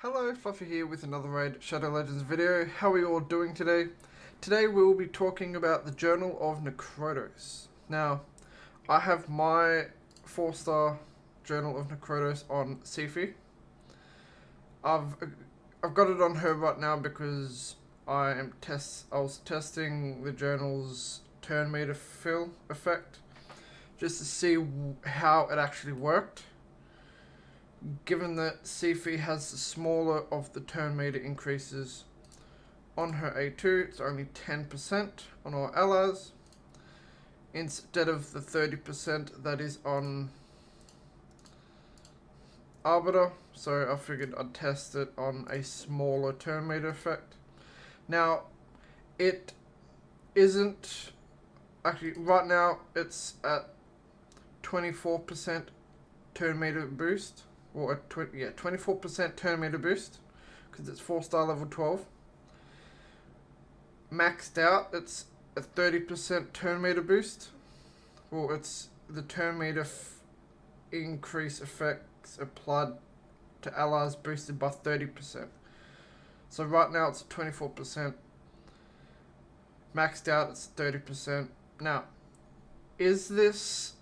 Hello, Fluffy here with another Raid Shadow Legends video. How are you all doing today? Today we will be talking about the Journal of Necrotos. Now, I have my 4-star Journal of Necrotos on Sifi. I've got it on her right now because I was testing the journal's turn meter fill effect just to see how it actually worked. Given that Sifi has the smaller of the turn meter increases on her A2, it's only 10% on all allies instead of the 30% that is on Arbiter. So I figured I'd test it on a smaller turn meter effect. Now, it isn't actually right now. It's at 24% turn meter boost. Or a 24% turn meter boost, because it's 4-star level 12. Maxed out, it's a 30% turn meter boost. Well, it's the turn meter increase effects applied to allies boosted by 30%. So right now it's 24%. Maxed out, it's 30%. Now, is this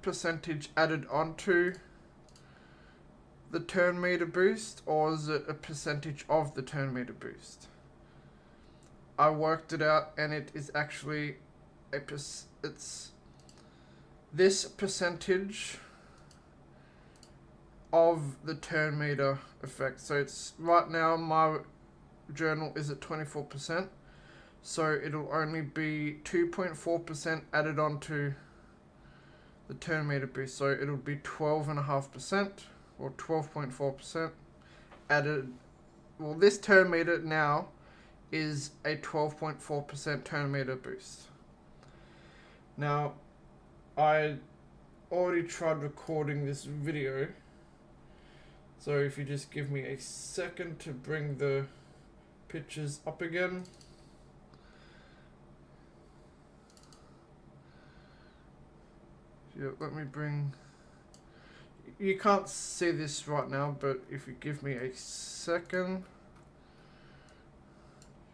percentage added onto the turn meter boost, or is it a percentage of the turn meter boost? I worked it out, and it is actually it's this percentage of the turn meter effect. So it's right now my journal is at 24%, so it'll only be 2.4% added onto the turn meter boost. So it'll be 12.5%. Or 12.4% added. Well, this turn meter now is a 12.4% turn meter boost. Now, I already tried recording this video, so if you just give me a second to bring the pictures up again. Yeah, let me bring... You can't see this right now, but if you give me a second.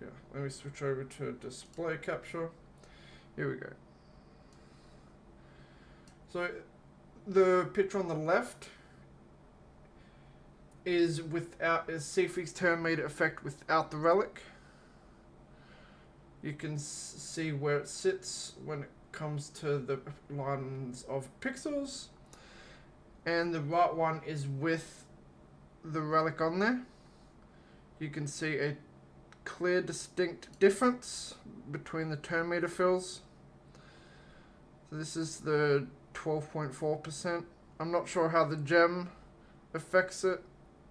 Yeah, let me switch over to display capture. Here we go. So the picture on the left is Sifi's turn meter effect without the relic. You can see where it sits when it comes to the lines of pixels. And the right one is with the relic on there. You can see a clear, distinct difference between the turn meter fills. So this is the 12.4%. I'm not sure how the gem affects it.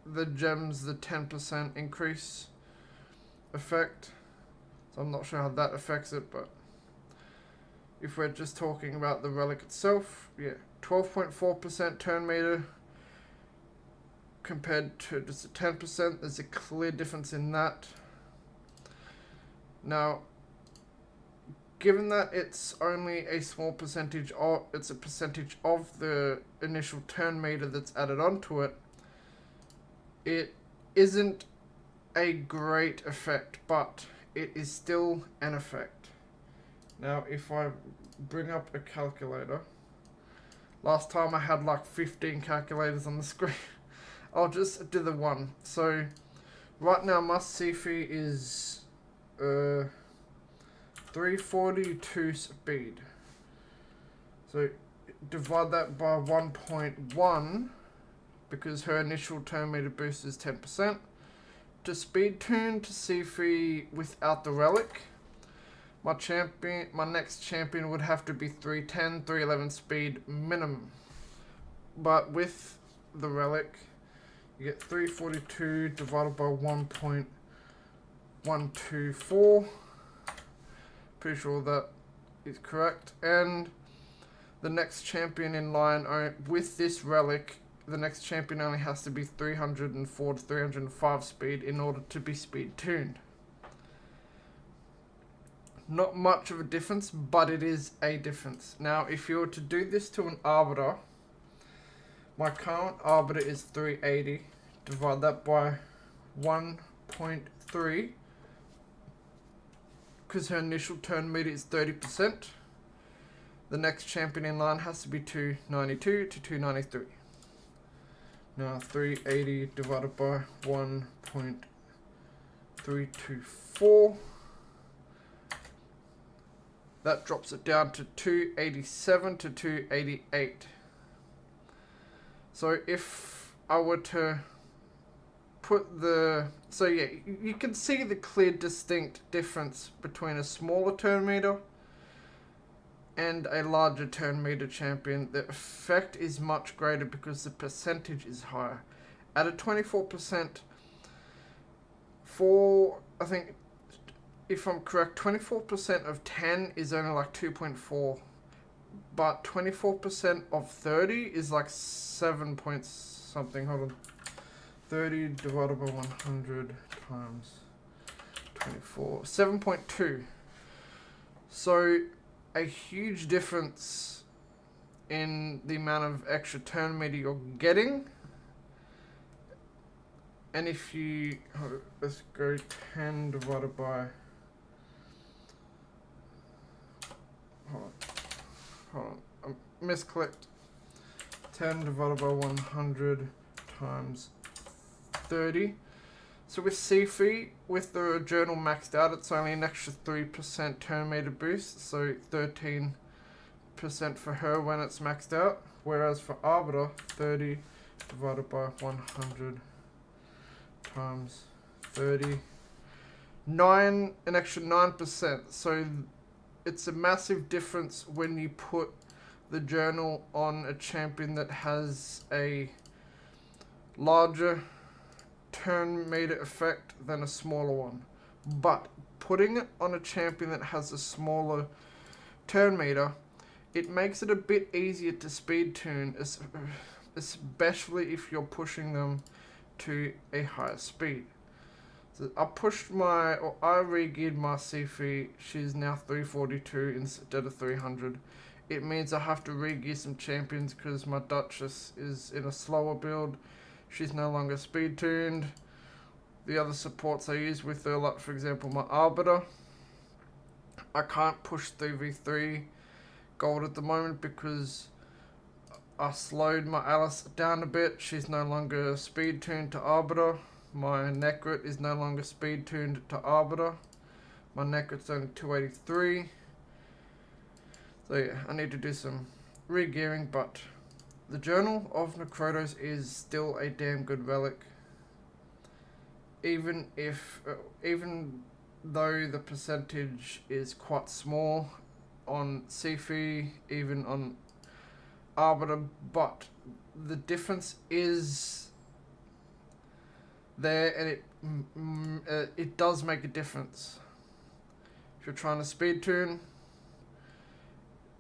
The gem's the 10% increase effect. So I'm not sure how that affects it, but if we're just talking about the relic itself, yeah, 12.4% turn meter compared to just a 10%. There's a clear difference in that. Now, given that it's only a small percentage, it's a percentage of the initial turn meter that's added onto it, it isn't a great effect, but it is still an effect. Now, if I bring up a calculator, last time I had like 15 calculators on the screen. I'll just do the one. So, right now my Sifi is 342 speed. So, divide that by 1.1, because her initial turn meter boost is 10%. To speed tune to Sifi without the relic, my next champion would have to be 310, 311 speed minimum. But with the relic, you get 342 divided by 1.124. Pretty sure that is correct. And the next champion in line with this relic, the next champion only has to be 304 to 305 speed in order to be speed tuned. Not much of a difference, but it is a difference. Now, if you were to do this to an Arbiter, my current Arbiter is 380. Divide that by 1.3 because her initial turn meter is 30%. The next champion in line has to be 292 to 293. Now 380 divided by 1.324. That drops it down to 287 to 288. So if I were to put the... So yeah, you can see the clear distinct difference between a smaller turn meter and a larger turn meter champion. The effect is much greater because the percentage is higher. At a 24%, for, I think, if I'm correct, 24% of 10 is only like 2.4, but 24% of 30 is like 7 point something. Hold on. 30 divided by 100 times 24, 7.2. So a huge difference in the amount of extra turn meter you're getting. And if you, let's go 10 divided by, hold on, I misclicked. 10 divided by 100 times 30. So with Sifi, with the journal maxed out, it's only an extra 3% turn meter boost, so 13% for her when it's maxed out. Whereas for Arbiter, 30 divided by 100 times 30, an extra 9%. So it's a massive difference when you put the journal on a champion that has a larger turn meter effect than a smaller one. But putting it on a champion that has a smaller turn meter, it makes it a bit easier to speed tune, especially if you're pushing them to a higher speed. So I re-geared my Sifi. She's now 342 instead of 300. It means I have to re-gear some champions because my Duchess is in a slower build. She's no longer speed tuned. The other supports I use with her, like for example my Arbiter, I can't push 3v3 gold at the moment because I slowed my Alice down a bit. She's no longer speed tuned to Arbiter. My Necrot is no longer speed tuned to Arbiter. My Necrot's only 283. So yeah, I need to do some re-gearing, but the Journal of Necrotos is still a damn good relic. Even though the percentage is quite small on Sifi, even on Arbiter, but the difference is there, and it does make a difference. If you're trying to speed tune,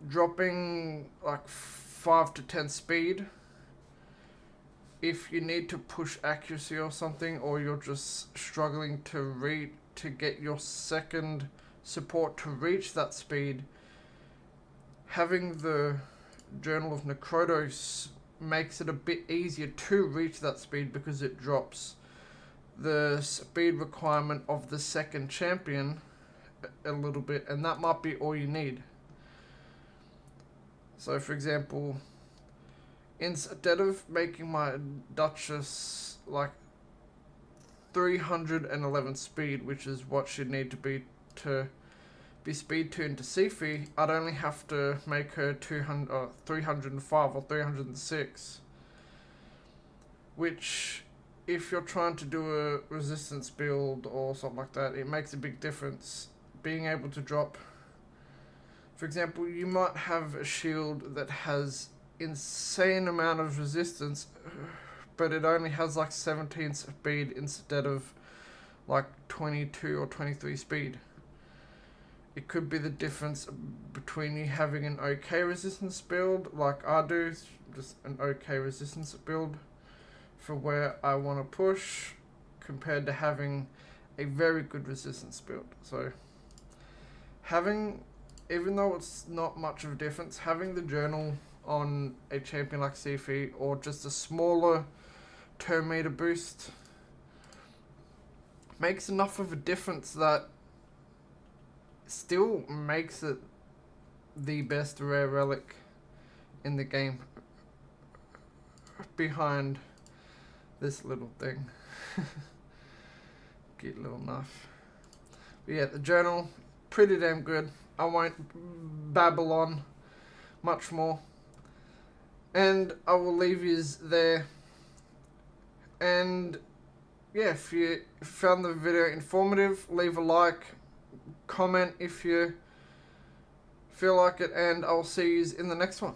dropping like 5 to 10 speed, if you need to push accuracy or something, or you're just struggling to get your second support to reach that speed, having the Journal of Necrotos makes it a bit easier to reach that speed because it drops the speed requirement of the second champion a little bit, and that might be all you need. So for example, instead of making my Duchess like 311 speed, which is what she'd need to be speed tuned to Sifi, I'd only have to make her 305 or 306, which if you're trying to do a resistance build or something like that, it makes a big difference. Being able to drop, for example, you might have a shield that has insane amount of resistance, but it only has like 17 speed instead of like 22 or 23 speed. It could be the difference between you having an okay resistance build like I do, just an okay resistance build for where I want to push, compared to having a very good resistance build. So even though it's not much of a difference, having the journal on a champion like Sifi or just a smaller turn meter boost makes enough of a difference that still makes it the best rare relic in the game, behind this little thing. Cute little knife. But yeah, the journal, pretty damn good. I won't babble on much more, and I will leave yous there. And yeah, if you found the video informative, leave a like, comment if you feel like it, and I'll see yous in the next one.